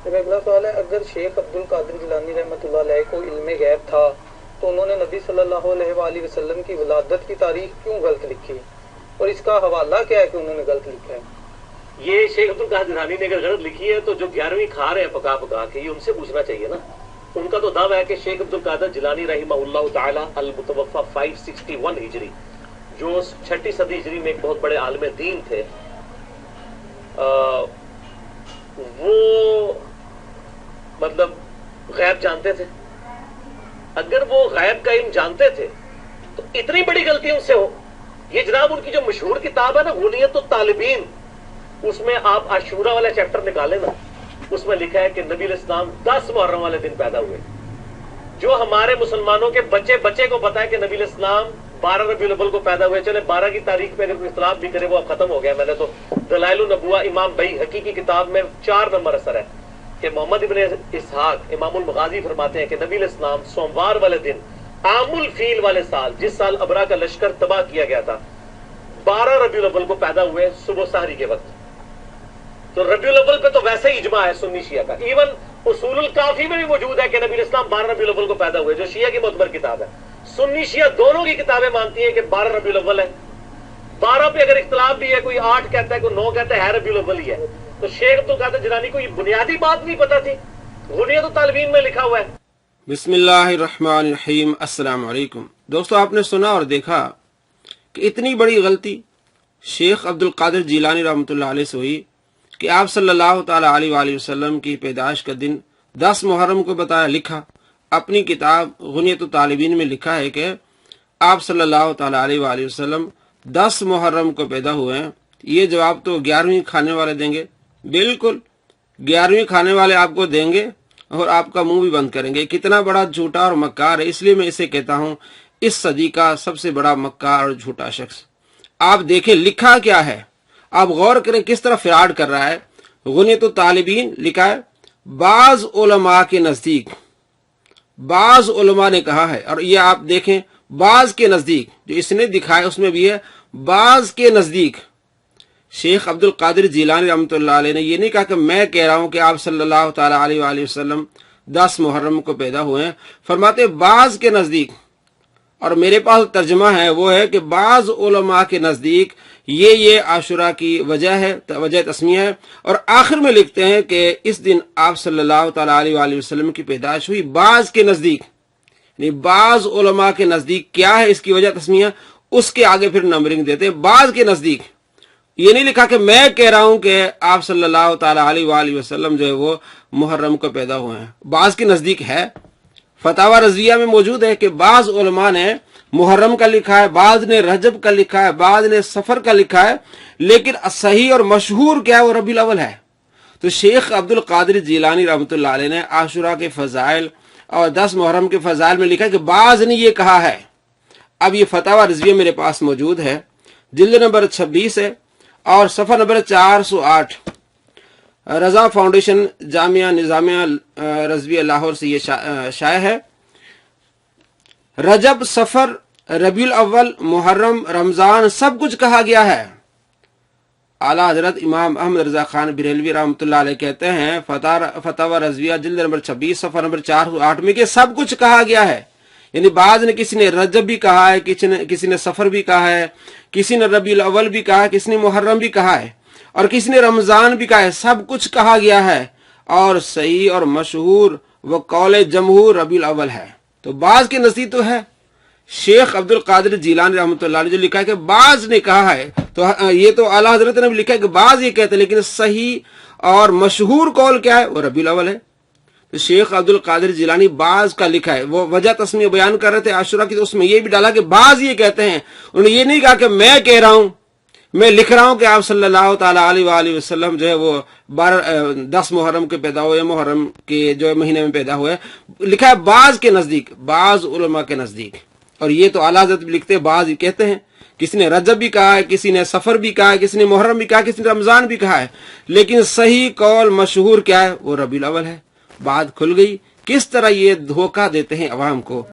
میرا اگلا سوال ہے، اگر شیخ عبد القادر جیلانی رحمۃ اللہ علیہ کو علم غیب تھا تو انہوں نے نبی صلی اللہ علیہ وآلہ وسلم کی ولادت کی تاریخ کیوں غلط لکھی، اور اس کا حوالہ کیا ہے کہ انہوں نے غلط لکھا ہے؟ یہ شیخ عبد القادر جیلانی نے اگر غلط لکھی ہے تو جو 11ویں کھا رہے ہیں پکا پکا کے، یہ ان سے پوچھنا چاہیے نا۔ ان کا تو دعویٰ ہے کہ شیخ عبد القادر جیلانی رحمہ اللہ تعالی المتوفی 561 ہجری، جو 6 صدی ہجری میں ایک بہت بڑے عالم دین تھے، وہ مطلب غیب جانتے تھے۔ اگر وہ غیب کا علم جانتے تھے تو اتنی بڑی غلطی ان سے ہو۔ یہ جناب ان کی جو مشہور کتاب ہے نا، غنیت الطالبین، اس میں آپ عاشورہ والا چیپٹر نکالیں نا، اس میں لکھا ہے کہ نبی علیہ السلام 10 محرم والے دن پیدا ہوئے۔ جو ہمارے مسلمانوں کے بچے کو پتا ہے کہ نبی علیہ السلام 12 ربیع الاول کو پیدا ہوئے، چلے 12 کی تاریخ پہ اگر کوئی اختلاف بھی کرے وہ اب ختم ہو گیا۔ میں نے تو دلائل النبوہ امام بہقی کی کتاب میں 4 نمبر اثر ہے کہ محمد ابن اسحاق امام المغازی فرماتے ہیں کہ نبی علیہ السلام سوموار والے دن عام الفیل والے سال، جس سال ابرا کا لشکر تباہ کیا گیا تھا، 12 ربیع الاول کو پیدا ہوئے صبح سحری کے وقت۔ تو ربیع الاول پہ تو ویسے ہی اجماع ہے سنی شیعہ کا۔ ایون اصول الکافی میں بھی موجود ہے کہ نبی علیہ السلام 12 ربیع الاول کو پیدا ہوئے، جو شیعہ کی معتبر کتاب ہے۔ سنی شیعہ دونوں کی کتابیں مانتی ہیں کہ 12 ربیع الاول ہے۔ 12 پہ اگر اختلاف بھی ہے، کوئی 8 کہتا ہے، کوئی 9 کہتا ہے ربیع الاول ہی ہے۔ تو شیخ عبد القادر جیلانی کو یہ بنیادی بات نہیں پتا تھی؟ غنیت الطالبین میں لکھا ہوا ہے۔ بسم اللہ الرحمن الرحیم۔ السلام علیکم دوستو، آپ نے سنا اور دیکھا کہ اتنی بڑی غلطی شیخ عبد القادر جیلانی رحمۃ اللہ علیہ سے ہوئی کہ آپ صلی اللہ تعالی علیہ وآلہ وسلم کی پیدائش کا دن 10 محرم کو بتایا، لکھا۔ اپنی کتاب غنیت الطالبین میں لکھا ہے کہ آپ صلی اللہ تعالی علیہ وآلہ وسلم 10 محرم کو پیدا ہوئے ہیں۔ یہ جواب تو 11ویں کھانے والے دیں گے، بالکل 11ویں کھانے والے آپ کو دیں گے اور آپ کا منہ بھی بند کریں گے۔ کتنا بڑا جھوٹا اور مکار ہے، اس لیے میں اسے کہتا ہوں اس صدی کا سب سے بڑا مکار اور جھوٹا شخص۔ آپ دیکھیں لکھا کیا ہے، آپ غور کریں کس طرح فراڈ کر رہا ہے۔ غنیت الطالبین لکھا ہے، بعض علماء کے نزدیک، بعض علماء نے کہا ہے، اور یہ آپ دیکھیں بعض کے نزدیک، جو اس نے دکھایا اس میں بھی ہے بعض کے نزدیک۔ شیخ عبد القادر جیلانی رحمۃ اللہ علیہ نے یہ نہیں کہا کہ میں کہہ رہا ہوں کہ آپ صلی اللہ تعالی علیہ وآلہ وسلم 10 محرم کو پیدا ہوئے ہیں، فرماتے بعض کے نزدیک۔ اور میرے پاس ترجمہ ہے، وہ ہے کہ بعض علماء کے نزدیک یہ عاشورہ کی وجہ ہے، وجہ تسمیہ ہے، اور آخر میں لکھتے ہیں کہ اس دن آپ صلی اللہ تعالی علیہ وآلہ وسلم کی پیدائش ہوئی بعض کے نزدیک۔ یعنی بعض علماء کے نزدیک کیا ہے اس کی وجہ تسمیہ، اس کے آگے پھر نمبرنگ دیتے ہیں، بعض کے نزدیک۔ یہ نہیں لکھا کہ میں کہہ رہا ہوں کہ آپ صلی اللہ تعالی علیہ وآلہ وسلم جو ہے وہ محرم کو پیدا ہوئے ہیں، بعض کے نزدیک ہے۔ فتاوی رضویہ میں موجود ہے کہ بعض علماء نے محرم کا لکھا ہے، بعض نے رجب کا لکھا ہے، بعض نے سفر کا لکھا ہے، لیکن صحیح اور مشہور کیا ہے، وہ ربیع الاول ہے۔ تو شیخ عبد القادر جیلانی رحمۃ اللہ علیہ نے عاشورہ کے فضائل اور 10 محرم کے فضائل میں لکھا ہے کہ بعض نے یہ کہا ہے۔ اب یہ فتاوی رضویہ میرے پاس موجود ہے، جلد نمبر 26 ہے اور صفحہ نمبر 408، رضا فاؤنڈیشن جامعہ نظامیہ رضویہ لاہور سے یہ شائع ہے۔ رجب، سفر، ربیع الاول، محرم، رمضان سب کچھ کہا گیا ہے۔ اعلیٰ حضرت امام احمد رضا خان بریلوی رحمۃ اللہ علیہ کہتے ہیں فتاوی رضویہ جلد نمبر 26 صفحہ نمبر 408 میں کہ سب کچھ کہا گیا ہے۔ یعنی بعض نے کسی نے رجب بھی کہا ہے، کسی نے سفر بھی کہا ہے، کسی نے ربیع الاول بھی کہا ہے، کسی نے محرم بھی کہا ہے، اور کسی نے رمضان بھی کہا ہے، سب کچھ کہا گیا ہے، اور صحیح اور مشہور وہ قول جمہور ربیع الاول ہے۔ تو بعض کے نزدیک تو ہے۔ شیخ عبد القادر جیلانی رحمۃ اللہ علیہ جو لکھا ہے کہ بعض نے کہا ہے، تو یہ تو اعلیٰ حضرت نے بھی لکھا ہے کہ بعض یہ کہتے ہیں، لیکن صحیح اور مشہور قول کیا ہے، وہ ربیع الاول ہے۔ تو شیخ عبد القادر جیلانی بعض کا لکھا ہے، وہ وجہ تسمیہ بیان کر رہے تھے عاشورہ کی، تو اس میں یہ بھی ڈالا کہ بعض یہ کہتے ہیں۔ انہوں نے یہ نہیں کہا کہ میں کہہ رہا ہوں، میں لکھ رہا ہوں کہ آپ صلی اللہ تعالی علیہ وآلہ وسلم جو ہے وہ 10 محرم کے پیدا ہوئے، محرم کے جو مہینے میں پیدا ہوئے۔ لکھا ہے بعض کے نزدیک، بعض علماء کے نزدیک، اور یہ تو اعلیٰ حضرت بھی لکھتے ہیں، بعض ہی کہتے ہیں۔ کسی نے رجب بھی کہا ہے، کسی نے سفر بھی کہا ہے، کسی نے محرم بھی کہا ہے، کسی نے رمضان بھی کہا ہے، لیکن صحیح قول مشہور کیا ہے، وہ ربیع الاول ہے۔ بات کھل گئی کس طرح یہ دھوکہ دیتے ہیں عوام کو۔